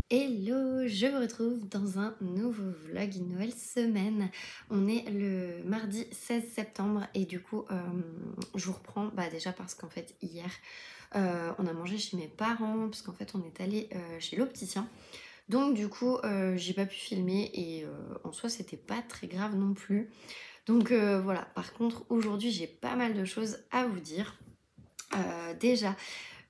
Hello, je vous retrouve dans un nouveau vlog, une nouvelle semaine. On est le mardi 16 septembre et du coup je vous reprends déjà parce qu'en fait hier on a mangé chez mes parents parce qu'en fait on est allé chez l'opticien. Donc du coup j'ai pas pu filmer et en soi c'était pas très grave non plus. Donc voilà, par contre aujourd'hui j'ai pas mal de choses à vous dire. Déjà,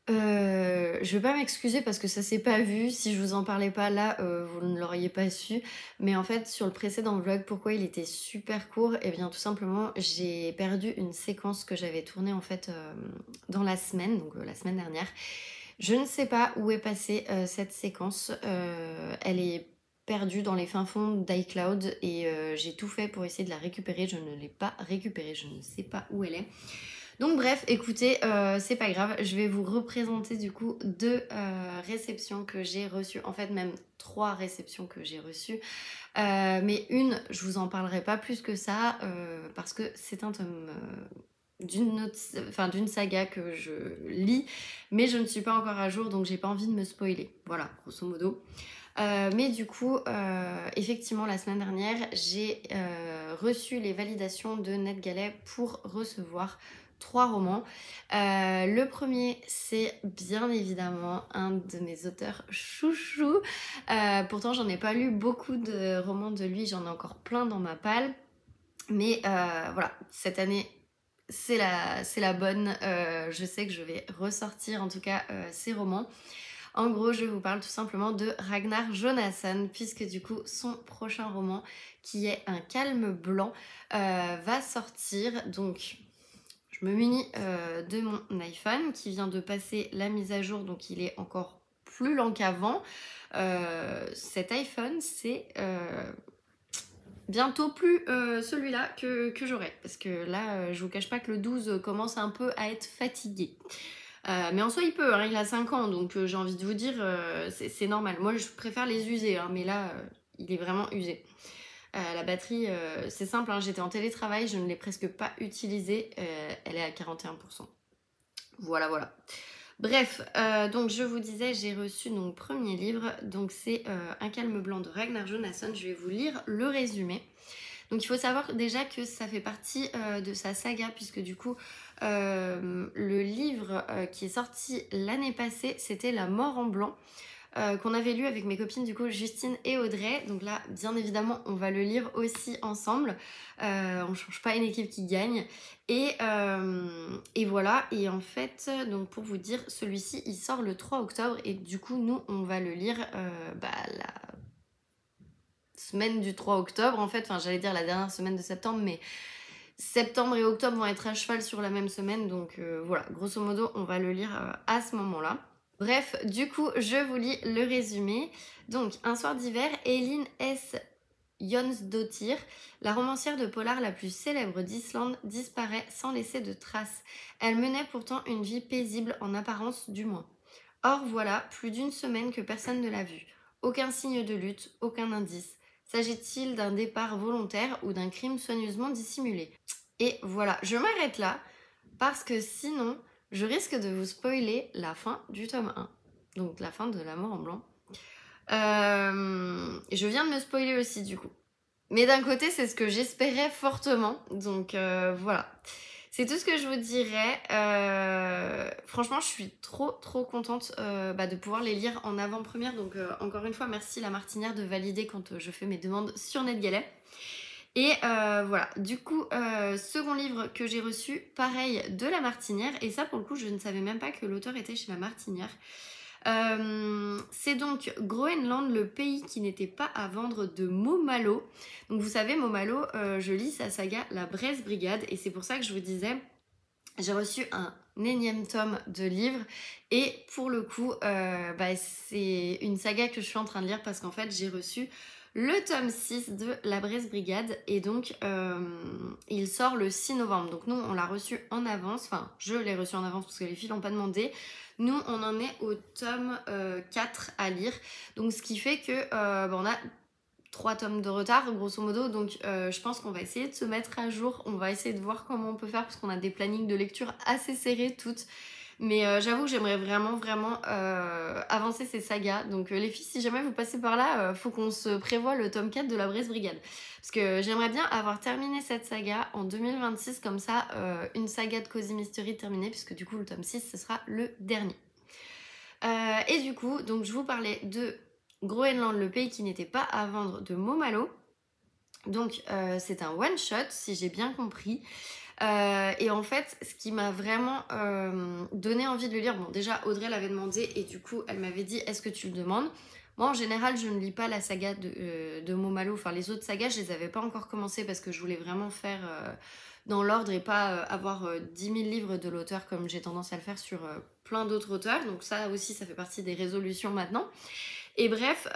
je vais pas m'excuser parce que ça s'est pas vu. Si je vous en parlais pas là, vous ne l'auriez pas su. Mais en fait, sur le précédent vlog, pourquoi il était super court? Eh bien, tout simplement, j'ai perdu une séquence que j'avais tournée en fait dans la semaine, donc la semaine dernière. Je ne sais pas où est passée cette séquence. Elle est perdue dans les fins fonds d'iCloud et j'ai tout fait pour essayer de la récupérer. Je ne l'ai pas récupérée, je ne sais pas où elle est. Donc bref, écoutez, c'est pas grave, je vais vous représenter du coup deux réceptions que j'ai reçues, en fait même trois réceptions que j'ai reçues, mais une, je vous en parlerai pas plus que ça, parce que c'est un tome d'une saga que je lis, mais je ne suis pas encore à jour, donc j'ai pas envie de me spoiler, voilà, grosso modo. Mais du coup, effectivement, la semaine dernière, j'ai reçu les validations de NetGalley pour recevoir 3 romans. Le premier, c'est bien évidemment un de mes auteurs chouchou. Pourtant, j'en ai pas lu beaucoup de romans de lui, j'en ai encore plein dans ma palle. Mais voilà, cette année, c'est la bonne. Je sais que je vais ressortir en tout cas ces romans. En gros, je vous parle tout simplement de Ragnar Jonasson, puisque du coup, son prochain roman, qui est Un calme blanc, va sortir. Donc, je me munis de mon iPhone, qui vient de passer la mise à jour, donc il est encore plus lent qu'avant. Cet iPhone, c'est bientôt plus celui-là que j'aurai, parce que là, je vous cache pas que le 12 commence un peu à être fatigué. Mais en soi, il peut, hein, il a 5 ans, donc j'ai envie de vous dire, c'est normal. Moi, je préfère les user, hein, mais là, il est vraiment usé. La batterie, c'est simple, hein, j'étais en télétravail, je ne l'ai presque pas utilisée, elle est à 41%. Voilà, voilà. Bref, donc je vous disais, j'ai reçu mon premier livre, donc c'est Un calme blanc de Ragnar Jonasson. Je vais vous lire le résumé. Donc il faut savoir déjà que ça fait partie de sa saga, puisque du coup le livre qui est sorti l'année passée, c'était La mort en blanc, qu'on avait lu avec mes copines du coup Justine et Audrey. Donc là bien évidemment on va le lire aussi ensemble, on change pas une équipe qui gagne. Et voilà, et en fait donc pour vous dire, celui-ci il sort le 3 octobre et du coup nous on va le lire la semaine du 3 octobre en fait, enfin j'allais dire la dernière semaine de septembre, mais septembre et octobre vont être à cheval sur la même semaine, donc voilà, grosso modo on va le lire à ce moment-là. Bref, du coup je vous lis le résumé. Donc un soir d'hiver, Elin S. Jónsdóttir, la romancière de polar la plus célèbre d'Islande, disparaît sans laisser de traces. Elle menait pourtant une vie paisible en apparence du moins. Or voilà, plus d'une semaine que personne ne l'a vue. Aucun signe de lutte, aucun indice. S'agit-il d'un départ volontaire ou d'un crime soigneusement dissimulé? Et voilà, je m'arrête là parce que sinon, je risque de vous spoiler la fin du tome 1. Donc la fin de La mort en blanc. Je viens de me spoiler aussi du coup. Mais d'un côté, c'est ce que j'espérais fortement. Donc voilà. C'est tout ce que je vous dirais. Franchement, je suis trop contente de pouvoir les lire en avant-première. Donc encore une fois, merci La Martinière de valider quand je fais mes demandes sur NetGalley. Et voilà, du coup, second livre que j'ai reçu, pareil, de La Martinière. Et ça, pour le coup, je ne savais même pas que l'auteur était chez La Martinière. C'est donc Groenland, le pays qui n'était pas à vendre de Momalo. Donc vous savez, Momalo, je lis sa saga La Braise Brigade et c'est pour ça que je vous disais, j'ai reçu un énième tome de livres et pour le coup, c'est une saga que je suis en train de lire parce qu'en fait j'ai reçu le tome 6 de La Braise Brigade et donc il sort le 6 novembre. Donc nous on l'a reçu en avance, enfin je l'ai reçu en avance parce que les filles l'ont pas demandé. Nous on en est au tome 4 à lire, donc ce qui fait que on a 3 tomes de retard grosso modo, donc je pense qu'on va essayer de se mettre à jour, on va essayer de voir comment on peut faire parce qu'on a des plannings de lecture assez serrés toutes, Mais j'avoue que j'aimerais vraiment avancer ces sagas. Donc les filles, si jamais vous passez par là, faut qu'on se prévoie le tome 4 de la Braise Brigade. Parce que j'aimerais bien avoir terminé cette saga en 2026, comme ça, une saga de Cozy Mystery terminée, puisque du coup le tome 6, ce sera le dernier. Et du coup, donc je vous parlais de Groenland, le pays qui n'était pas à vendre, de Momalo. Donc c'est un one shot, si j'ai bien compris. Et en fait, ce qui m'a vraiment donné envie de le lire, bon déjà Audrey l'avait demandé et du coup elle m'avait dit est-ce que tu le demandes? Moi en général je ne lis pas la saga de Momalo, enfin les autres sagas je les avais pas encore commencé parce que je voulais vraiment faire dans l'ordre et pas avoir 10 000 livres de l'auteur comme j'ai tendance à le faire sur plein d'autres auteurs, donc ça aussi ça fait partie des résolutions maintenant. Et bref,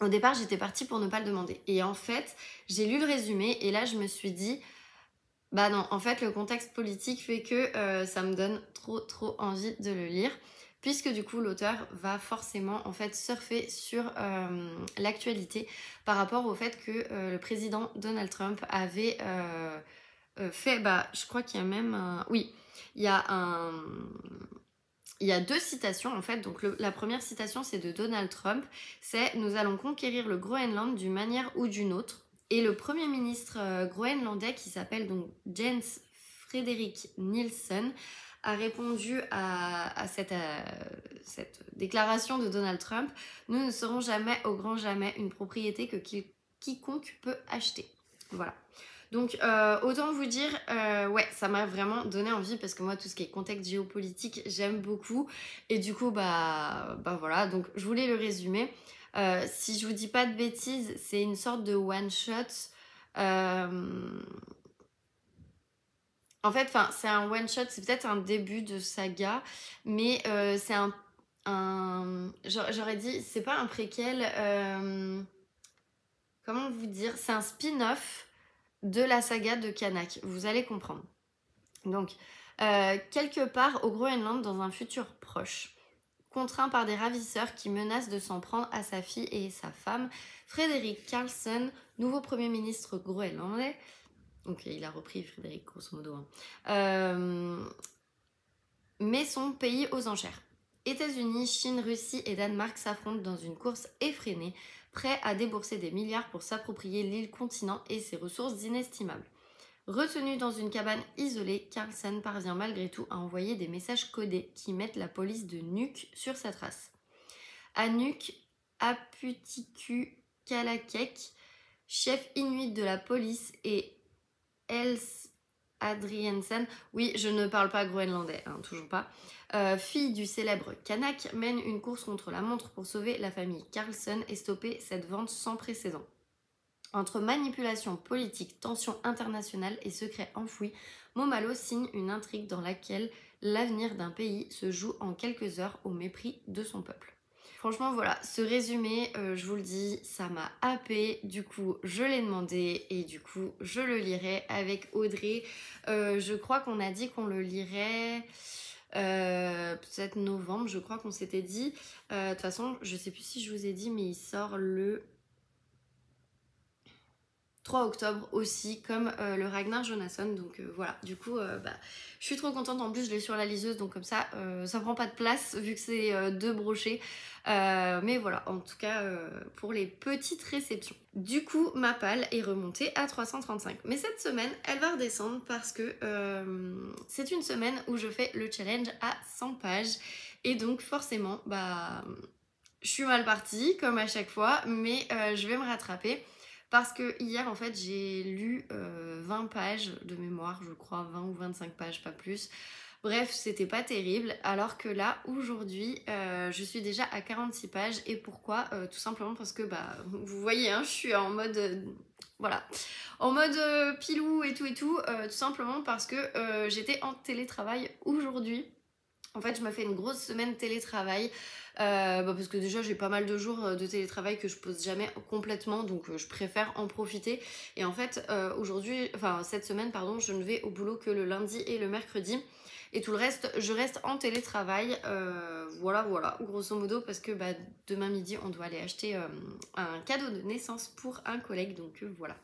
au départ j'étais partie pour ne pas le demander et en fait j'ai lu le résumé et là je me suis dit bah non, en fait, le contexte politique fait que ça me donne trop envie de le lire, puisque du coup, l'auteur va forcément en fait surfer sur l'actualité par rapport au fait que le président Donald Trump avait fait, bah, je crois qu'il y a même un... Oui, il y a un... Il y a deux citations en fait, donc la première citation c'est de Donald Trump, c'est « Nous allons conquérir le Groenland d'une manière ou d'une autre ». Et le premier ministre groenlandais qui s'appelle donc Jens Frederik Nielsen a répondu à cette déclaration de Donald Trump « Nous ne serons jamais au grand jamais une propriété que quiconque peut acheter ». Voilà. Donc autant vous dire, ouais, ça m'a vraiment donné envie parce que moi tout ce qui est contexte géopolitique j'aime beaucoup et du coup bah voilà, donc je voulais le résumer. Si je vous dis pas de bêtises, c'est une sorte de one shot. En fait, c'est un one shot, c'est peut-être un début de saga, mais c'est j'aurais dit, c'est pas un préquel. Comment vous dire? C'est un spin-off de la saga de Kanak, vous allez comprendre. Donc, quelque part au Groenland, dans un futur proche, contraint par des ravisseurs qui menacent de s'en prendre à sa fille et sa femme, Frédéric Carlson, nouveau premier ministre groenlandais, donc il a repris Frédéric grosso modo, met son pays aux enchères. États-Unis, Chine, Russie et Danemark s'affrontent dans une course effrénée, prêts à débourser des milliards pour s'approprier l'île continent et ses ressources inestimables. Retenu dans une cabane isolée, Carlson parvient malgré tout à envoyer des messages codés qui mettent la police de Nuuk sur sa trace. À Nuuk, Aputiku Kalakek, chef inuit de la police, et Els Adriensen, oui, je ne parle pas groenlandais, hein, toujours pas, fille du célèbre Kanak, mène une course contre la montre pour sauver la famille Carlson et stopper cette vente sans précédent. Entre manipulation politique, tensions internationales et secrets enfouis, Momalo signe une intrigue dans laquelle l'avenir d'un pays se joue en quelques heures au mépris de son peuple. Franchement voilà, ce résumé, je vous le dis, ça m'a happé, du coup je l'ai demandé et du coup je le lirai avec Audrey. Je crois qu'on a dit qu'on le lirait peut-être novembre, je crois qu'on s'était dit. De toute façon, je sais plus si je vous ai dit, mais il sort le 3 octobre aussi, comme le Ragnar Jonasson, donc voilà, du coup je suis trop contente, en plus je l'ai sur la liseuse, donc comme ça prend pas de place vu que c'est deux brochés, mais voilà, en tout cas pour les petites réceptions. Du coup ma palle est remontée à 335, mais cette semaine elle va redescendre parce que c'est une semaine où je fais le challenge à 100 pages, et donc forcément je suis mal partie comme à chaque fois, mais je vais me rattraper. Parce que hier, en fait, j'ai lu 20 pages de mémoire, je crois, 20 ou 25 pages, pas plus. Bref, c'était pas terrible. Alors que là, aujourd'hui, je suis déjà à 46 pages. Et pourquoi? Tout simplement parce que, vous voyez, hein, je suis en mode... voilà. En mode pilou et tout. Tout simplement parce que j'étais en télétravail aujourd'hui. En fait, je me fais une grosse semaine télétravail. Parce que déjà j'ai pas mal de jours de télétravail que je pose jamais complètement, donc je préfère en profiter. Et en fait cette semaine pardon, je ne vais au boulot que le lundi et le mercredi, et tout le reste je reste en télétravail. Voilà grosso modo, parce que demain midi on doit aller acheter un cadeau de naissance pour un collègue, donc voilà.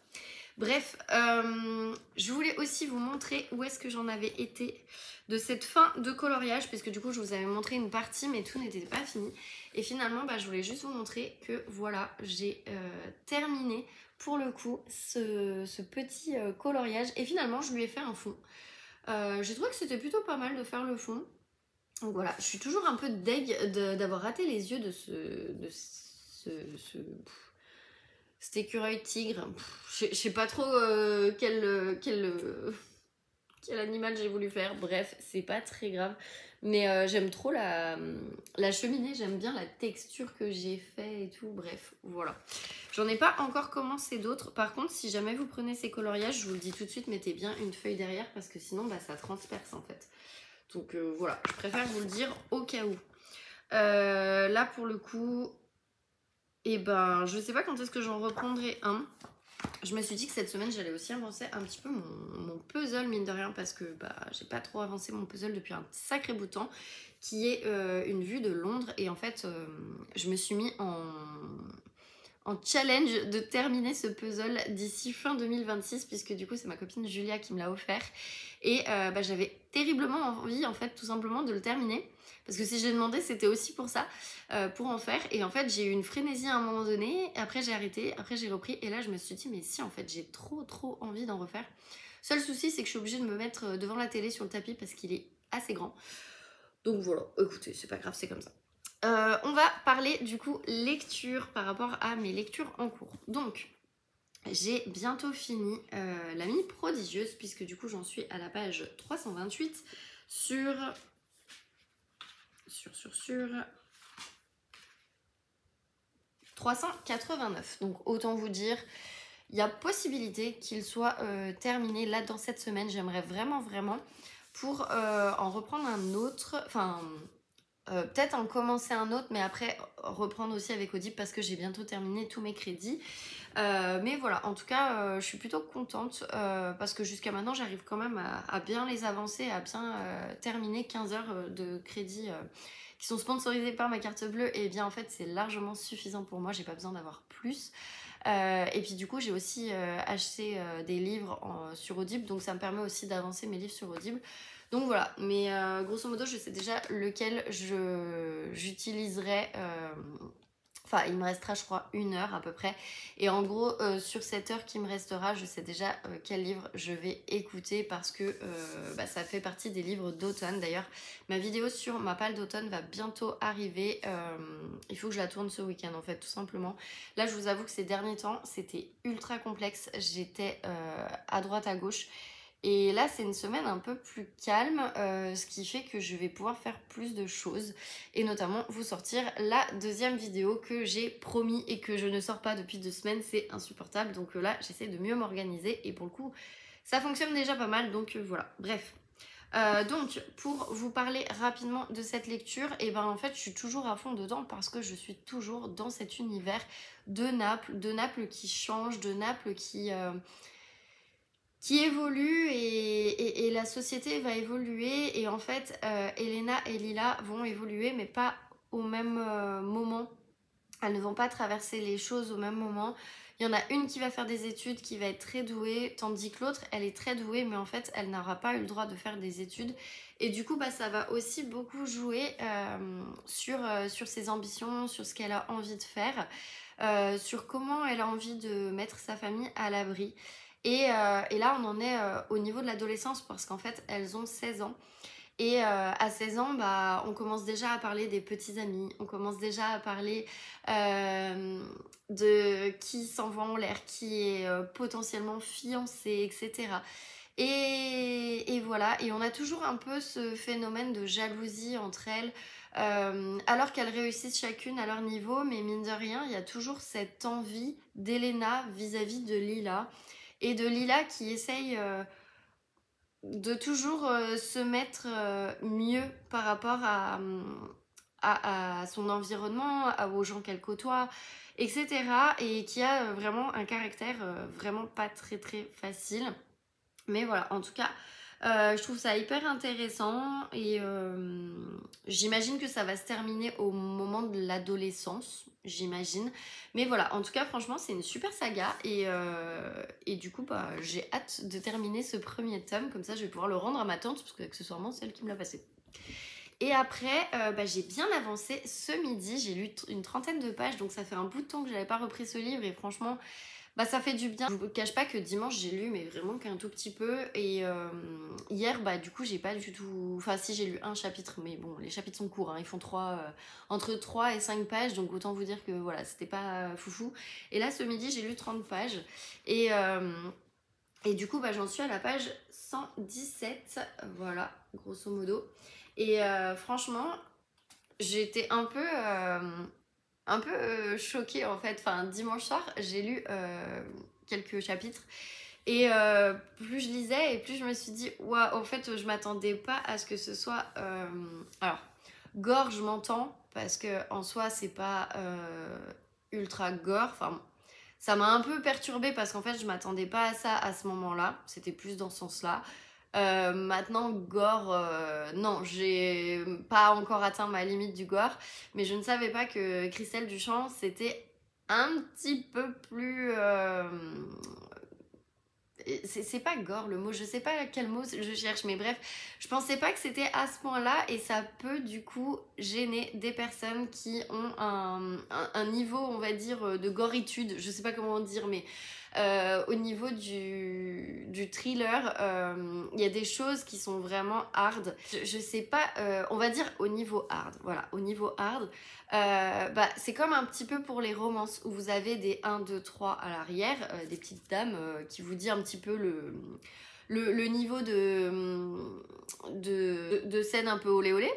Bref, je voulais aussi vous montrer où est-ce que j'en avais été de cette fin de coloriage, parce que du coup je vous avais montré une partie mais tout n'était pas fini. Et finalement je voulais juste vous montrer que voilà, j'ai terminé pour le coup ce petit coloriage. Et finalement je lui ai fait un fond. J'ai trouvé que c'était plutôt pas mal de faire le fond. Donc voilà, je suis toujours un peu deg d'avoir raté les yeux de cet écureuil tigre. Je sais pas trop quel animal j'ai voulu faire. Bref, c'est pas très grave. Mais j'aime trop la cheminée, j'aime bien la texture que j'ai fait et tout. Bref, voilà. J'en ai pas encore commencé d'autres. Par contre, si jamais vous prenez ces coloriages, je vous le dis tout de suite, mettez bien une feuille derrière parce que sinon ça transperce en fait. Donc voilà, je préfère vous le dire au cas où. Là pour le coup, je sais pas quand est-ce que j'en reprendrai un. Je me suis dit que cette semaine j'allais aussi avancer un petit peu mon puzzle mine de rien parce que j'ai pas trop avancé mon puzzle depuis un sacré bout de temps, qui est une vue de Londres. Et en fait je me suis mis en challenge de terminer ce puzzle d'ici fin 2026, puisque du coup c'est ma copine Julia qui me l'a offert. Et j'avais terriblement envie en fait tout simplement de le terminer, parce que si j'ai demandé c'était aussi pour ça, pour en faire. Et en fait j'ai eu une frénésie à un moment donné, après j'ai arrêté, après j'ai repris, et là je me suis dit mais si en fait j'ai trop envie d'en refaire. Seul souci c'est que je suis obligée de me mettre devant la télé sur le tapis parce qu'il est assez grand. Donc voilà, écoutez, c'est pas grave, c'est comme ça. On va parler du coup lecture par rapport à mes lectures en cours. Donc j'ai bientôt fini L'amie prodigieuse, puisque du coup j'en suis à la page 328 sur 389. Donc autant vous dire, il y a possibilité qu'il soit terminé là dans cette semaine. J'aimerais vraiment pour en reprendre un autre, enfin peut-être en commencer un autre, mais après reprendre aussi avec Audible parce que j'ai bientôt terminé tous mes crédits. Mais voilà, en tout cas je suis plutôt contente parce que jusqu'à maintenant j'arrive quand même à bien les avancer, à bien terminer 15 heures de crédit qui sont sponsorisés par ma carte bleue. Et bien en fait c'est largement suffisant pour moi, j'ai pas besoin d'avoir plus. Et puis du coup j'ai aussi acheté des livres sur Audible, donc ça me permet aussi d'avancer mes livres sur Audible. Donc voilà, mais grosso modo je sais déjà lequel j'utiliserai. Enfin, il me restera, je crois, 1 heure à peu près. Et en gros, sur cette heure qui me restera, je sais déjà quel livre je vais écouter parce que ça fait partie des livres d'automne. D'ailleurs, ma vidéo sur ma palle d'automne va bientôt arriver. Il faut que je la tourne ce week-end, en fait, tout simplement. Là, je vous avoue que ces derniers temps, c'était ultra complexe. J'étais à droite, à gauche. Et là, c'est une semaine un peu plus calme, ce qui fait que je vais pouvoir faire plus de choses et notamment vous sortir la deuxième vidéo que j'ai promis et que je ne sors pas depuis 2 semaines. C'est insupportable. Donc là, j'essaie de mieux m'organiser et pour le coup, ça fonctionne déjà pas mal. Donc voilà, bref. Donc pour vous parler rapidement de cette lecture, et en fait je suis toujours à fond dedans parce que je suis toujours dans cet univers de Naples qui change, de Naples qui évolue et la société va évoluer. Et en fait Elena et Lila vont évoluer mais pas au même moment. Elles ne vont pas traverser les choses au même moment. Il y en a une qui va faire des études, qui va être très douée, tandis que l'autre, elle est très douée, mais en fait, elle n'aura pas eu le droit de faire des études. Et du coup, ça va aussi beaucoup jouer sur ses ambitions, sur ce qu'elle a envie de faire, sur comment elle a envie de mettre sa famille à l'abri. Et là, on en est au niveau de l'adolescence, parce qu'en fait, elles ont 16 ans. Et à 16 ans, on commence déjà à parler des petits amis, on commence déjà à parler de qui s'envoie en l'air, qui est potentiellement fiancé, etc. Et voilà, et on a toujours un peu ce phénomène de jalousie entre elles, alors qu'elles réussissent chacune à leur niveau, mais mine de rien, il y a toujours cette envie d'Elena vis-à-vis de Lila, et de Lila qui essaye de toujours se mettre mieux par rapport à son environnement, aux gens qu'elle côtoie, etc. Et qui a vraiment un caractère vraiment pas très facile. Mais voilà, en tout cas, Je trouve ça hyper intéressant et j'imagine que ça va se terminer au moment de l'adolescence, j'imagine. Mais voilà, en tout cas, franchement, c'est une super saga et du coup, bah, j'ai hâte de terminer ce premier tome. Comme ça, je vais pouvoir le rendre à ma tante parce que accessoirement, c'est elle qui me l'a passé. Et après, bah, j'ai bien avancé ce midi. J'ai lu une trentaine de pages, donc ça fait un bout de temps que je n'avais pas repris ce livre et franchement, bah ça fait du bien. Je vous cache pas que dimanche j'ai lu mais vraiment qu'un tout petit peu et hier bah du coup j'ai pas du tout... Enfin si j'ai lu un chapitre mais bon les chapitres sont courts, hein. Ils font entre 3 et 5 pages donc autant vous dire que voilà c'était pas foufou. Et là ce midi j'ai lu 30 pages et du coup bah j'en suis à la page 117 voilà grosso modo. Et franchement j'étais un peu choquée en fait. Enfin, dimanche soir, j'ai lu quelques chapitres et plus je lisais et plus je me suis dit, waouh, en fait, je m'attendais pas à ce que ce soit. Alors, gore, je m'entends parce que en soi, c'est pas ultra gore. Enfin, ça m'a un peu perturbée parce qu'en fait, je m'attendais pas à ça à ce moment-là. C'était plus dans ce sens-là. Maintenant, gore, non, j'ai pas encore atteint ma limite du gore, mais je ne savais pas que Christelle Duchamp, c'était un petit peu plus... c'est pas gore le mot, je sais pas quel mot je cherche, mais bref, je pensais pas que c'était à ce point-là et ça peut du coup gêner des personnes qui ont un niveau, on va dire, de goritude, je sais pas comment dire, mais au niveau du thriller, il y a des choses qui sont vraiment hard. Je sais pas, on va dire au niveau hard, voilà, au niveau hard, bah, c'est comme un petit peu pour les romances où vous avez des 1, 2, 3 à l'arrière, des petites dames qui vous dit un petit peu le niveau de scène un peu olé olé.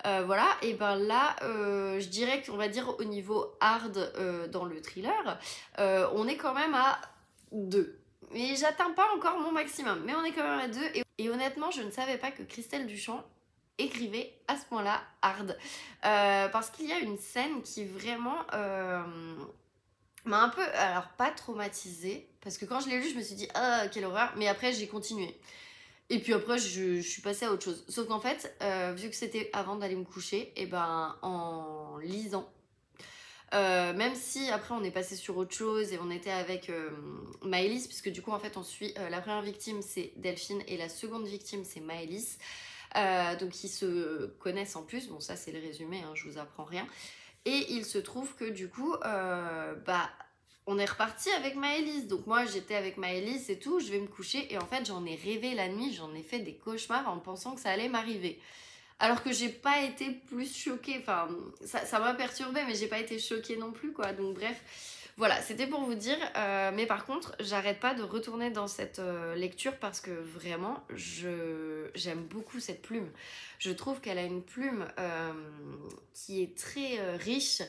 Voilà, et ben là, je dirais qu'on va dire au niveau hard dans le thriller, on est quand même à 2. Mais j'atteins pas encore mon maximum, mais on est quand même à 2. Et honnêtement, je ne savais pas que Christelle Duchamp écrivait à ce point-là hard. Parce qu'il y a une scène qui vraiment m'a un peu, alors pas traumatisée, parce que quand je l'ai lu, je me suis dit, ah, quelle horreur, mais après j'ai continué. Et puis après, je suis passée à autre chose. Sauf qu'en fait, vu que c'était avant d'aller me coucher, et ben en lisant, même si après on est passé sur autre chose et on était avec Maëlys, puisque du coup en fait on suit la première victime c'est Delphine et la seconde victime c'est Maëlys. Donc ils se connaissent en plus, bon ça c'est le résumé, hein, je vous apprends rien. Et il se trouve que du coup, bah on est reparti avec Maëlys. Donc moi j'étais avec Maëlys et tout, je vais me coucher et en fait j'en ai rêvé la nuit, j'en ai fait des cauchemars en pensant que ça allait m'arriver. Alors que j'ai pas été plus choquée, enfin ça m'a perturbée mais j'ai pas été choquée non plus quoi. Donc bref, voilà, c'était pour vous dire. Mais par contre, j'arrête pas de retourner dans cette lecture parce que vraiment, j'aime beaucoup cette plume. Je trouve qu'elle a une plume qui est très riche,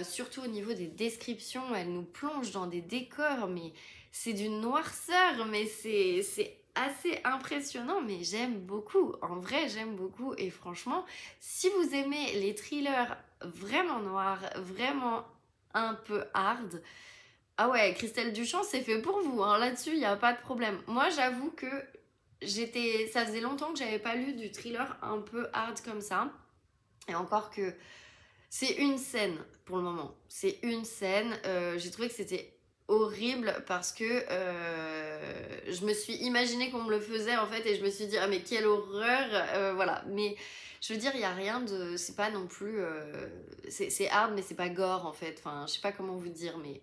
surtout au niveau des descriptions. Elle nous plonge dans des décors, mais c'est d'une noirceur, mais c'est assez impressionnant, mais j'aime beaucoup. En vrai, j'aime beaucoup. Et franchement, si vous aimez les thrillers vraiment noirs, vraiment un peu hard. Ah ouais, Christelle Duchamp, c'est fait pour vous, hein. Là-dessus, il n'y a pas de problème. Moi, j'avoue que ça faisait longtemps que j'avais pas lu du thriller un peu hard comme ça. Et encore que c'est une scène pour le moment. C'est une scène. J'ai trouvé que c'était horrible parce que je me suis imaginé qu'on me le faisait en fait et je me suis dit ah mais quelle horreur, voilà. Mais je veux dire il y a rien de, c'est pas non plus c'est hard mais c'est pas gore en fait, enfin je sais pas comment vous dire mais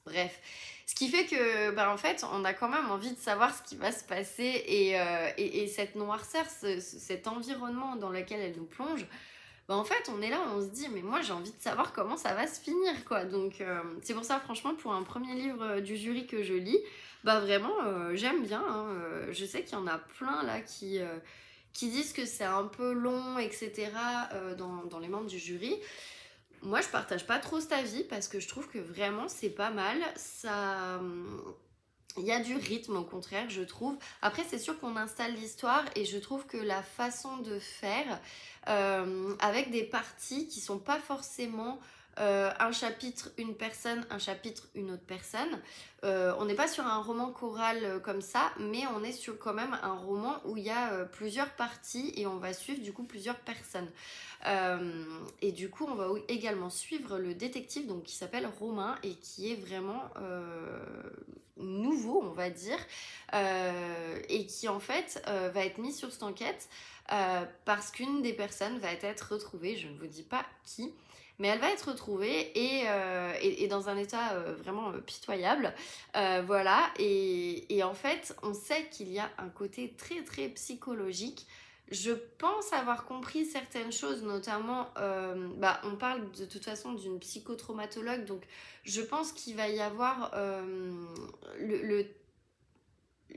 bref, ce qui fait que bah en fait on a quand même envie de savoir ce qui va se passer et cette noirceur, cet environnement dans lequel elle nous plonge, bah en fait on est là, on se dit mais moi j'ai envie de savoir comment ça va se finir quoi. Donc c'est pour ça franchement pour un premier livre du jury que je lis, bah vraiment j'aime bien, hein. Je sais qu'il y en a plein là qui disent que c'est un peu long etc. Dans les membres du jury. Moi je partage pas trop cet avis parce que je trouve que vraiment c'est pas mal, ça... Il y a du rythme au contraire, je trouve. Après, c'est sûr qu'on installe l'histoire et je trouve que la façon de faire, avec des parties qui sont pas forcément un chapitre une personne, un chapitre une autre personne. On n'est pas sur un roman choral comme ça, mais on est sur quand même un roman où il y a plusieurs parties et on va suivre du coup plusieurs personnes. Et du coup, on va également suivre le détective donc, qui s'appelle Romain et qui est vraiment nouveau, on va dire, et qui en fait va être mis sur cette enquête parce qu'une des personnes va être retrouvée, je ne vous dis pas qui, mais elle va être retrouvée et dans un état vraiment pitoyable. Voilà, et en fait, on sait qu'il y a un côté très très psychologique. Je pense avoir compris certaines choses, notamment, on parle de toute façon d'une psychotraumatologue, donc je pense qu'il va y avoir le, le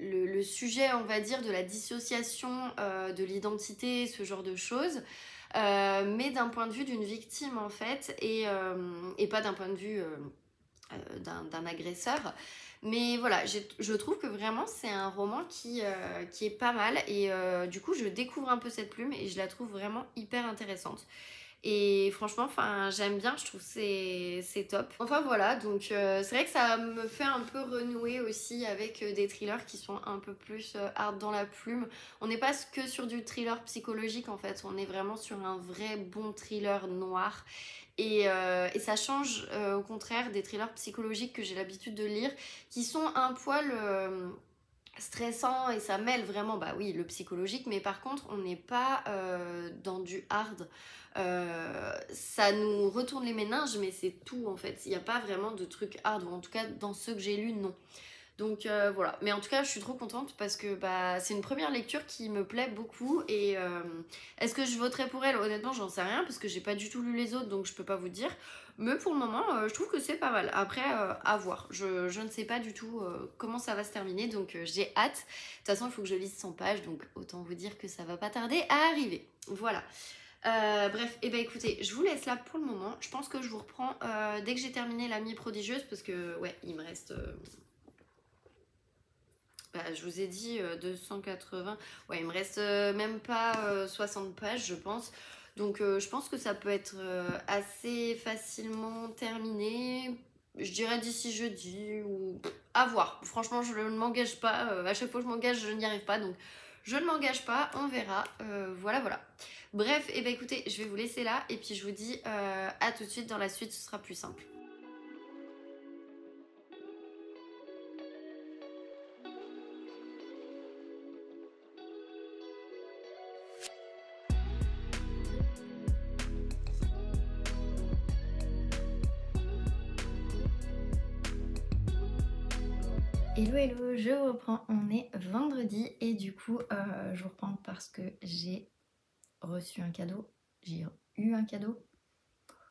le sujet, on va dire, de la dissociation de l'identité, ce genre de choses, mais d'un point de vue d'une victime en fait, et pas d'un point de vue d'un agresseur. Mais voilà, je trouve que vraiment c'est un roman qui est pas mal, et du coup je découvre un peu cette plume et je la trouve vraiment hyper intéressante. Et franchement, enfin, j'aime bien, je trouve que c'est top. Enfin voilà, donc c'est vrai que ça me fait un peu renouer aussi avec des thrillers qui sont un peu plus hard dans la plume. On n'est pas que sur du thriller psychologique en fait, on est vraiment sur un vrai bon thriller noir. Et ça change au contraire des thrillers psychologiques que j'ai l'habitude de lire, qui sont un poil stressants, et ça mêle vraiment, bah oui, le psychologique, mais par contre on n'est pas dans du hard. Ça nous retourne les méninges, mais c'est tout en fait. Il n'y a pas vraiment de trucs hard, ou en tout cas dans ceux que j'ai lus, non. Donc voilà, mais en tout cas je suis trop contente parce que bah, c'est une première lecture qui me plaît beaucoup, et est-ce que je voterai pour elle? Honnêtement j'en sais rien parce que j'ai pas du tout lu les autres, donc je peux pas vous dire, mais pour le moment je trouve que c'est pas mal. Après à voir, je ne sais pas du tout comment ça va se terminer, donc j'ai hâte. De toute façon il faut que je lise 100 pages, donc autant vous dire que ça va pas tarder à arriver. Voilà. Bref, et ben écoutez, je vous laisse là pour le moment. Je pense que je vous reprends dès que j'ai terminé l'amie prodigieuse, parce que ouais, il me reste je vous ai dit 280. Ouais, il me reste même pas 60 pages, je pense. Donc je pense que ça peut être assez facilement terminé. Je dirais d'ici jeudi, ou à voir. Franchement, je ne m'engage pas. À chaque fois que je m'engage, je n'y arrive pas. Donc je ne m'engage pas, on verra. Voilà, voilà. Bref, et ben écoutez, je vais vous laisser là. Et puis je vous dis à tout de suite dans la suite, ce sera plus simple. Hello hello, je reprends, on est vendredi et du coup je reprends parce que j'ai reçu un cadeau, j'ai eu un cadeau,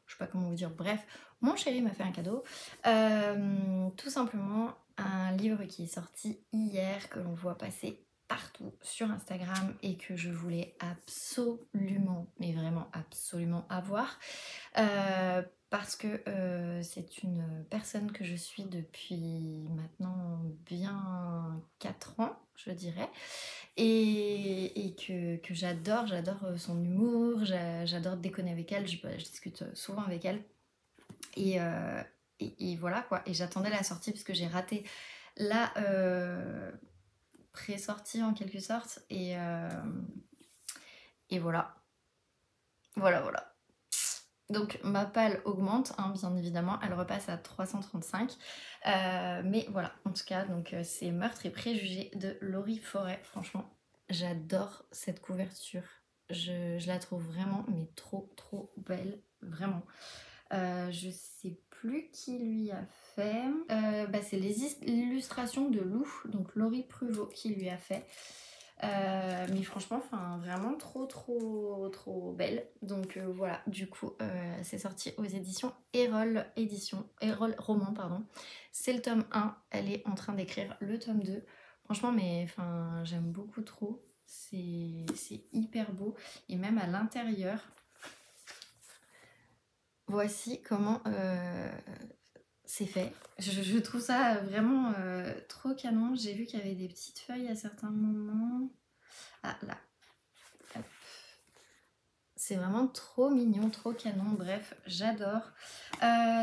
je sais pas comment vous dire, bref, mon chéri m'a fait un cadeau, tout simplement un livre qui est sorti hier, que l'on voit passer partout sur Instagram et que je voulais absolument, mais vraiment absolument avoir. Parce que c'est une personne que je suis depuis maintenant bien 4 ans, je dirais, et que j'adore son humour, j'adore déconner avec elle, je discute souvent avec elle, et, et voilà quoi. Et j'attendais la sortie parce que j'ai raté la pré-sortie en quelque sorte, et voilà, voilà. Donc ma palle augmente, hein, bien évidemment, elle repasse à 335. Mais voilà, en tout cas, donc c'est Meurtre et préjugés de Laurie Forêt. Franchement, j'adore cette couverture. Je la trouve vraiment, mais trop belle, vraiment. Je sais plus qui lui a fait. C'est les illustrations de Lou, donc Laurie Pruvot qui lui a fait. Mais franchement, vraiment trop belle. Donc voilà, du coup, c'est sorti aux éditions Erol Roman, pardon. C'est le tome 1, elle est en train d'écrire le tome 2. Franchement, mais j'aime beaucoup trop. C'est hyper beau. Et même à l'intérieur, voici comment c'est fait. Je trouve ça vraiment trop canon. J'ai vu qu'il y avait des petites feuilles à certains moments. Ah là. Hop. C'est vraiment trop mignon, trop canon. Bref, j'adore.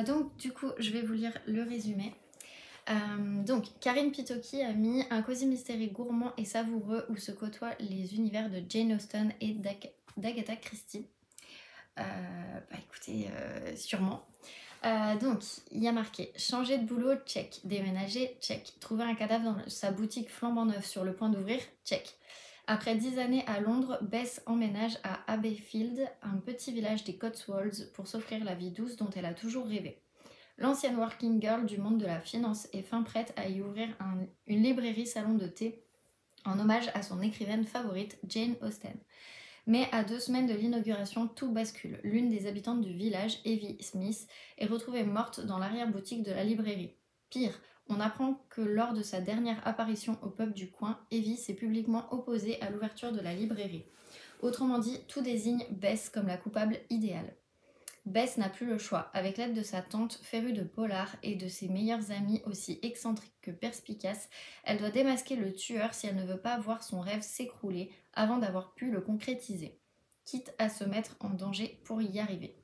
Donc du coup, je vais vous lire le résumé. Donc, Karine Pitoki a mis un cosy mystery gourmand et savoureux où se côtoient les univers de Jane Austen et d'Agatha Christie. Écoutez, sûrement. Donc, il y a marqué changer de boulot, check. Déménager, check. Trouver un cadavre dans sa boutique flambant neuf sur le point d'ouvrir, check. Après 10 années à Londres, Bess emménage à Abbeyfield, un petit village des Cotswolds, pour s'offrir la vie douce dont elle a toujours rêvé. L'ancienne working girl du monde de la finance est fin prête à y ouvrir une librairie salon de thé en hommage à son écrivaine favorite, Jane Austen. Mais à 2 semaines de l'inauguration, tout bascule. L'une des habitantes du village, Evie Smith, est retrouvée morte dans l'arrière-boutique de la librairie. Pire, on apprend que lors de sa dernière apparition au pub du coin, Evie s'est publiquement opposée à l'ouverture de la librairie. Autrement dit, tout désigne Bess comme la coupable idéale. Bess n'a plus le choix. Avec l'aide de sa tante férue de polar et de ses meilleurs amis aussi excentriques que perspicaces, elle doit démasquer le tueur si elle ne veut pas voir son rêve s'écrouler avant d'avoir pu le concrétiser, quitte à se mettre en danger pour y arriver.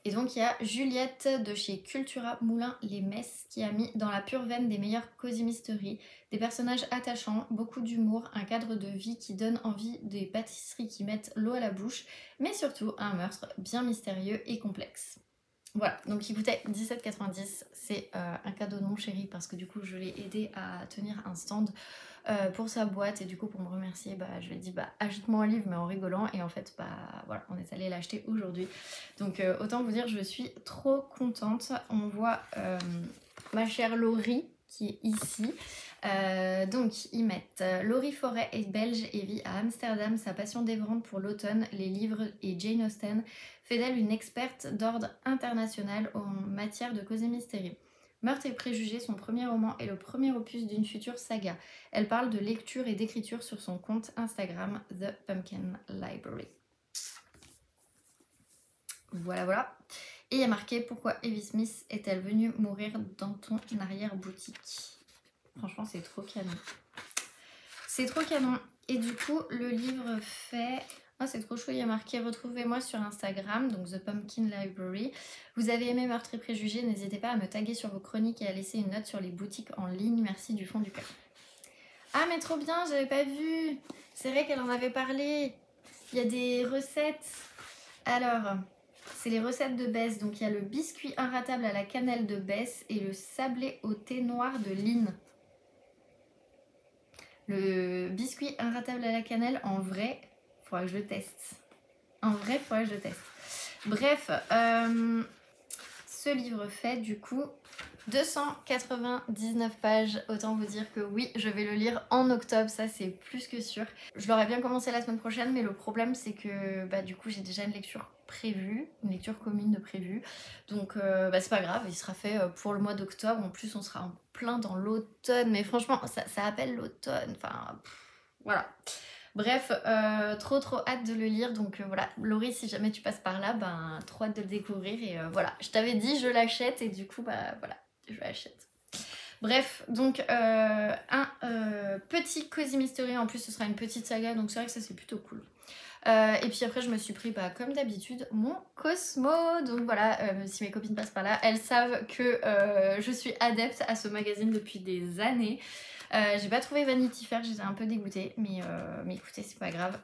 Et donc il y a Juliette de chez Cultura Moulins-les-Messes qui a mis dans la pure veine des meilleures cosy mysteries, des personnages attachants, beaucoup d'humour, un cadre de vie qui donne envie, des pâtisseries qui mettent l'eau à la bouche, mais surtout un meurtre bien mystérieux et complexe. Voilà, donc il coûtait 17,90, c'est un cadeau de mon chéri parce que du coup je l'ai aidé à tenir un stand pour sa boîte et du coup pour me remercier je lui ai dit achète-moi un livre mais en rigolant et en fait voilà on est allé l'acheter aujourd'hui, donc autant vous dire je suis trop contente. On voit ma chère Laurie qui est ici. Donc ils mettent Laurie Forêt est belge et vit à Amsterdam. Sa passion dévorante pour l'automne, les livres et Jane Austen fait d'elle une experte d'ordre international en matière de cosy mystery. Meurtre et préjugés, son premier roman est le premier opus d'une future saga. Elle parle de lecture et d'écriture sur son compte Instagram The Pumpkin Library. Voilà. Et il y a marqué pourquoi Evie Smith est-elle venue mourir dans ton arrière-boutique. Franchement, c'est trop canon. C'est trop canon. Et du coup, le livre fait... Oh, c'est trop chou, il y a marqué « Retrouvez-moi sur Instagram », donc The Pumpkin Library. Vous avez aimé Meurtre et Préjugés, n'hésitez pas à me taguer sur vos chroniques et à laisser une note sur les boutiques en ligne. Merci du fond du cœur. Ah, mais trop bien, j'avais pas vu. C'est vrai qu'elle en avait parlé. Il y a des recettes. Alors... c'est les recettes de Bess. Donc il y a le biscuit inratable à la cannelle de Bess et le sablé au thé noir de Lynn. Le biscuit inratable à la cannelle, en vrai, faudra que je le teste. Bref, ce livre fait du coup 299 pages. Autant vous dire que oui, je vais le lire en octobre, ça c'est plus que sûr. Je l'aurais bien commencé la semaine prochaine, mais le problème c'est que du coup j'ai déjà une lecture prévue, une lecture commune de prévue. Donc c'est pas grave, il sera fait pour le mois d'octobre. En plus on sera en plein dans l'automne, mais franchement ça appelle l'automne, enfin voilà. Bref, trop hâte de le lire, donc voilà, Laurie, si jamais tu passes par là, trop hâte de le découvrir et voilà, je t'avais dit je l'achète et du coup voilà, je l'achète. Bref, donc un petit cosy mystery, en plus ce sera une petite saga, donc c'est vrai que ça c'est plutôt cool. Et puis après je me suis pris comme d'habitude mon Cosmo, donc voilà, si mes copines passent par là, elles savent que je suis adepte à ce magazine depuis des années. J'ai pas trouvé Vanity Fair, j'étais un peu dégoûtée, mais écoutez, c'est pas grave.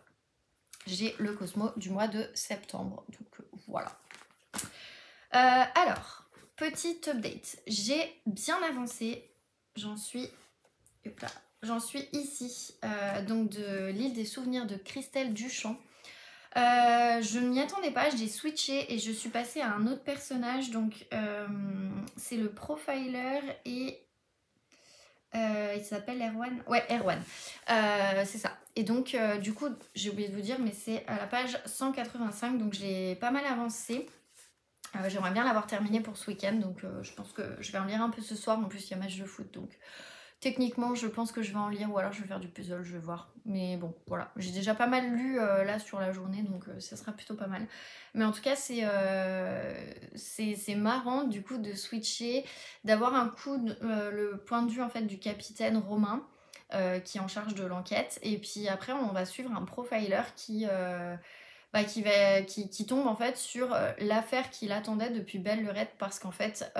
J'ai le Cosmo du mois de septembre, donc voilà. Alors, petite update. J'ai bien avancé, j'en suis ici, donc de l'île des souvenirs de Christelle Duchamp. Je ne m'y attendais pas, j'ai switché et je suis passée à un autre personnage, donc c'est le profiler et... il s'appelle Erwan. Ouais, Erwan. C'est ça. Et donc, du coup, j'ai oublié de vous dire, mais c'est à la page 185, donc j'ai pas mal avancé. J'aimerais bien l'avoir terminé pour ce week-end, donc je pense que je vais en lire un peu ce soir. En plus, il y a match de foot, donc techniquement, je pense que je vais en lire, ou alors je vais faire du puzzle, je vais voir. Mais bon, voilà. J'ai déjà pas mal lu là sur la journée, donc ça sera plutôt pas mal. Mais en tout cas, c'est marrant du coup de switcher, d'avoir un coup le point de vue en fait du capitaine Romain qui est en charge de l'enquête. Et puis après, on va suivre un profiler qui qui tombe en fait sur l'affaire qu'il attendait depuis belle lurette, parce qu'en fait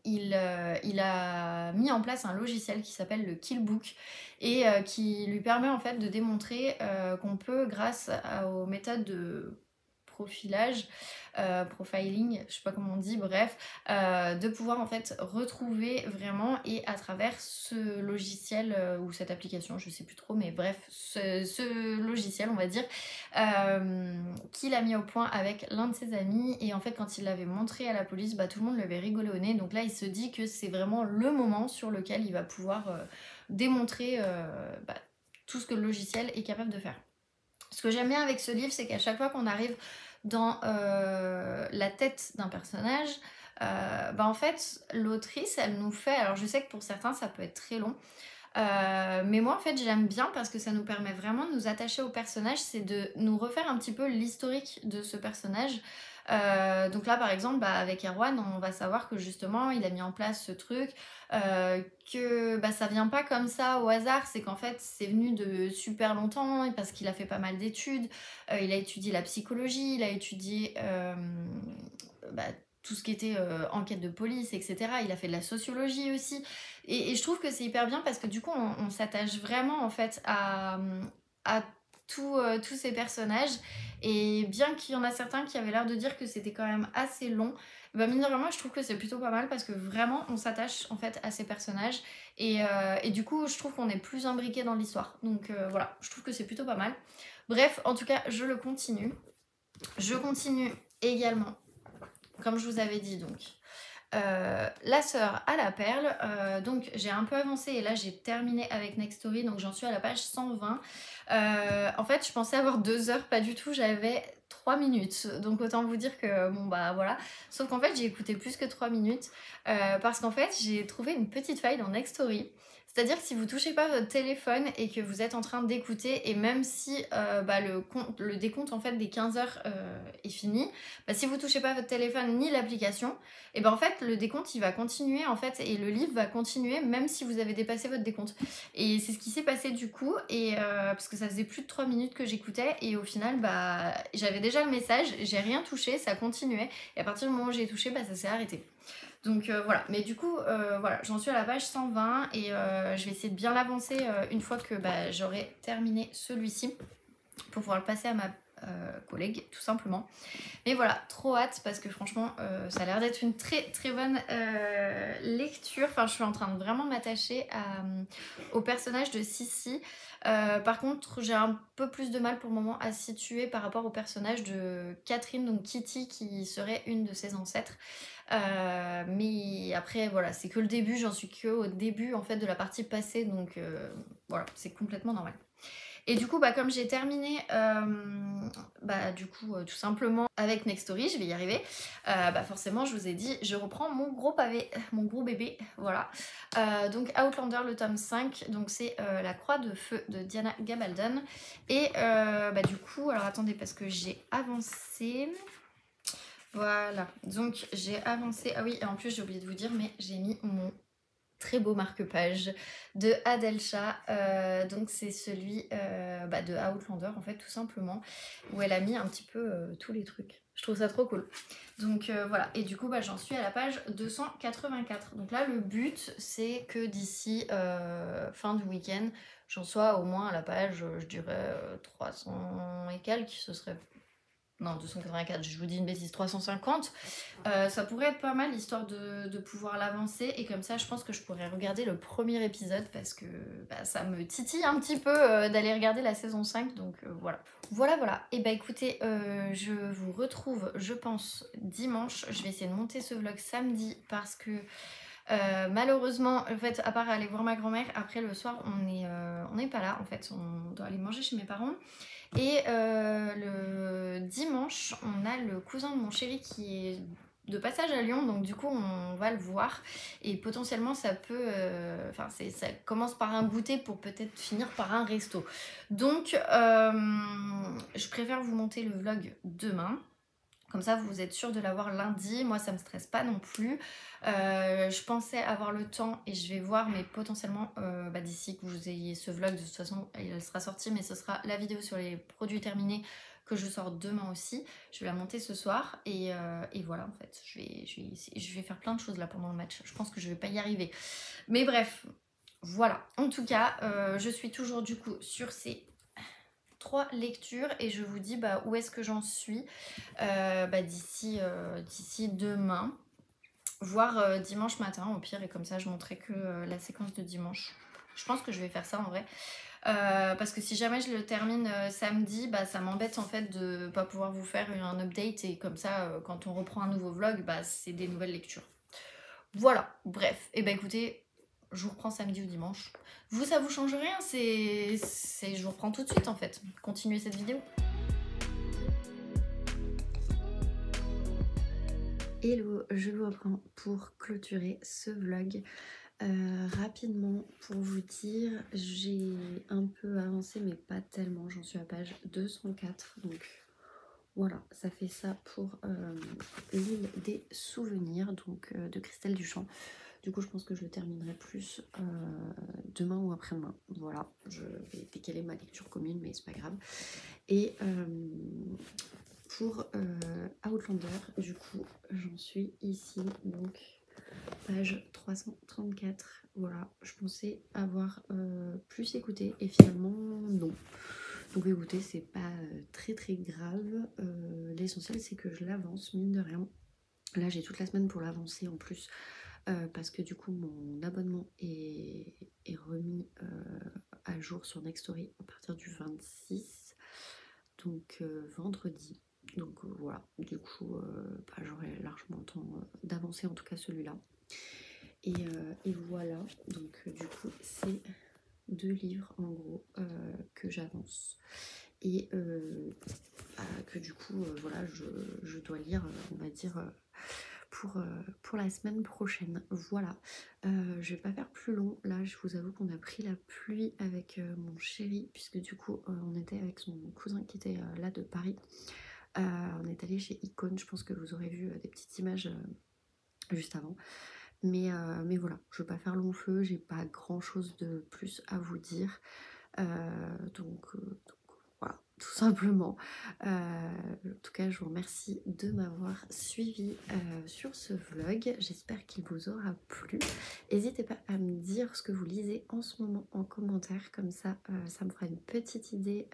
il a mis en place un logiciel qui s'appelle le Killbook et qui lui permet en fait de démontrer qu'on peut, grâce aux méthodes de profilage, profiling, je sais pas comment on dit, bref, de pouvoir en fait retrouver vraiment, et à travers ce logiciel ou cette application, je sais plus trop, mais bref, ce logiciel, on va dire, qu'il a mis au point avec l'un de ses amis, et en fait quand il l'avait montré à la police, tout le monde lui avait rigolé au nez, donc là il se dit que c'est vraiment le moment sur lequel il va pouvoir démontrer tout ce que le logiciel est capable de faire. Ce que j'aime bien avec ce livre, c'est qu'à chaque fois qu'on arrive dans la tête d'un personnage, en fait, l'autrice, elle nous fait... Alors je sais que pour certains, ça peut être très long, mais moi, en fait, j'aime bien parce que ça nous permet vraiment de nous attacher au personnage, c'est de nous refaire un petit peu l'historique de ce personnage. Donc là, par exemple, avec Erwan, on va savoir que justement, il a mis en place ce truc, que ça vient pas comme ça au hasard, c'est qu'en fait, c'est venu de super longtemps, parce qu'il a fait pas mal d'études, il a étudié la psychologie, il a étudié tout ce qui était enquête de police, etc. Il a fait de la sociologie aussi. Et je trouve que c'est hyper bien parce que du coup, on s'attache vraiment en fait à tous ces personnages. Et bien qu'il y en a certains qui avaient l'air de dire que c'était quand même assez long, mine de rien, moi je trouve que c'est plutôt pas mal parce que vraiment on s'attache en fait à ces personnages. Et du coup, je trouve qu'on est plus imbriqué dans l'histoire. Donc voilà, je trouve que c'est plutôt pas mal. Bref, en tout cas, je le continue. Je continue également, comme je vous avais dit, donc La sœur à la perle. Donc j'ai un peu avancé et là j'ai terminé avec Next Story, donc j'en suis à la page 120. En fait, je pensais avoir 2 heures, pas du tout, j'avais 3 minutes, donc autant vous dire que bon voilà. Sauf qu'en fait j'ai écouté plus que 3 minutes parce qu'en fait j'ai trouvé une petite faille dans Next Story. C'est-à-dire que si vous touchez pas votre téléphone et que vous êtes en train d'écouter, et même si le décompte en fait des 15 heures est fini, si vous touchez pas votre téléphone ni l'application, et en fait le décompte il va continuer en fait, et le livre va continuer même si vous avez dépassé votre décompte. Et c'est ce qui s'est passé du coup, et parce que ça faisait plus de 3 minutes que j'écoutais, et au final j'avais déjà le message, j'ai rien touché, ça continuait, et à partir du moment où j'ai touché, ça s'est arrêté. Donc voilà, mais du coup, voilà, j'en suis à la page 120 et je vais essayer de bien l'avancer une fois que j'aurai terminé celui-ci pour pouvoir le passer à ma collègue, tout simplement. Mais voilà, trop hâte parce que franchement, ça a l'air d'être une très très bonne lecture. Enfin, je suis en train de vraiment m'attacher au personnage de Sissi. Par contre, j'ai un peu plus de mal pour le moment à situer par rapport au personnage de Catherine, donc Kitty, qui serait une de ses ancêtres. Mais après voilà, c'est que le début, j'en suis que au début en fait de la partie passée, donc voilà, c'est complètement normal. Et du coup, comme j'ai terminé, tout simplement avec Next Story, je vais y arriver, forcément, je vous ai dit, je reprends mon gros pavé, mon gros bébé, voilà. Donc Outlander, le tome 5, donc c'est La Croix de Feu de Diana Gabaldon. Et du coup, alors attendez, parce que j'ai avancé... Voilà, donc j'ai avancé... Ah oui, et en plus, j'ai oublié de vous dire, mais j'ai mis mon très beau marque-page de Adelcha, donc c'est celui de Outlander en fait, tout simplement, où elle a mis un petit peu tous les trucs. Je trouve ça trop cool. Donc voilà, et du coup j'en suis à la page 284. Donc là le but c'est que d'ici fin du week-end, j'en sois au moins à la page, je dirais 300 et quelques, ce serait... Non, 284, je vous dis une bêtise, 350. Ça pourrait être pas mal, histoire de pouvoir l'avancer. Et comme ça, je pense que je pourrais regarder le premier épisode parce que ça me titille un petit peu d'aller regarder la saison 5. Donc voilà. Voilà. Et écoutez, je vous retrouve, je pense, dimanche. Je vais essayer de monter ce vlog samedi parce que... malheureusement, en fait, à part aller voir ma grand-mère, après le soir, on n'est pas là. En fait, on doit aller manger chez mes parents. Et le dimanche, on a le cousin de mon chéri qui est de passage à Lyon, donc du coup on va le voir et potentiellement ça peut... ça commence par un goûter pour peut-être finir par un resto. Donc je préfère vous monter le vlog demain. Comme ça, vous êtes sûr de l'avoir lundi. Moi, ça me stresse pas non plus. Je pensais avoir le temps et je vais voir, mais potentiellement, d'ici que vous ayez ce vlog, de toute façon, il sera sorti, mais ce sera la vidéo sur les produits terminés que je sors demain aussi. Je vais la monter ce soir et voilà, en fait, je vais faire plein de choses là pendant le match. Je pense que je vais pas y arriver. Mais bref, voilà. En tout cas, je suis toujours du coup sur ces 3 lectures et je vous dis où est-ce que j'en suis d'ici demain, voire dimanche matin au pire, et comme ça je montrerai que la séquence de dimanche. Je pense que je vais faire ça en vrai. Parce que si jamais je le termine samedi, ça m'embête en fait de pas pouvoir vous faire un update, et comme ça quand on reprend un nouveau vlog, c'est des nouvelles lectures. Voilà, bref, et écoutez, je vous reprends samedi ou dimanche. Vous, ça vous change rien, je vous reprends tout de suite en fait. Continuez cette vidéo. Hello, je vous reprends pour clôturer ce vlog. Rapidement, pour vous dire, j'ai un peu avancé mais pas tellement, j'en suis à page 204, donc voilà, ça fait ça pour l'île des souvenirs, donc de Christelle Duchamp. Du coup je pense que je le terminerai plus demain ou après-demain. Voilà, je vais décaler ma lecture commune mais c'est pas grave. Et pour Outlander, du coup j'en suis ici, donc page 334. Voilà, je pensais avoir plus écouté et finalement non. Donc écoutez, c'est pas très grave. L'essentiel c'est que je l'avance, mine de rien. Là j'ai toute la semaine pour l'avancer en plus, parce que du coup mon abonnement est remis à jour sur Nextory à partir du 26, donc vendredi. Donc voilà, du coup j'aurai largement le temps d'avancer, en tout cas celui-là. Et voilà, donc du coup c'est 2 livres en gros que j'avance et que du coup voilà, je dois lire, on va dire pour la semaine prochaine. Voilà, je vais pas faire plus long. Là je vous avoue qu'on a pris la pluie avec mon chéri, puisque du coup on était avec son cousin qui était là de Paris. On est allé chez Icône, je pense que vous aurez vu des petites images juste avant. Mais voilà, je veux pas faire long feu, j'ai pas grand chose de plus à vous dire. Donc voilà, tout simplement. En tout cas, je vous remercie de m'avoir suivi sur ce vlog. J'espère qu'il vous aura plu. N'hésitez pas à me dire ce que vous lisez en ce moment en commentaire, comme ça, ça me fera une petite idée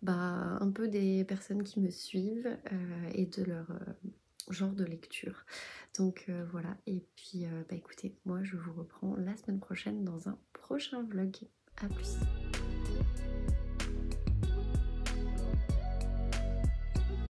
un peu des personnes qui me suivent et de leur genre de lecture. Donc voilà, et puis écoutez, moi je vous reprends la semaine prochaine dans un prochain vlog. À plus.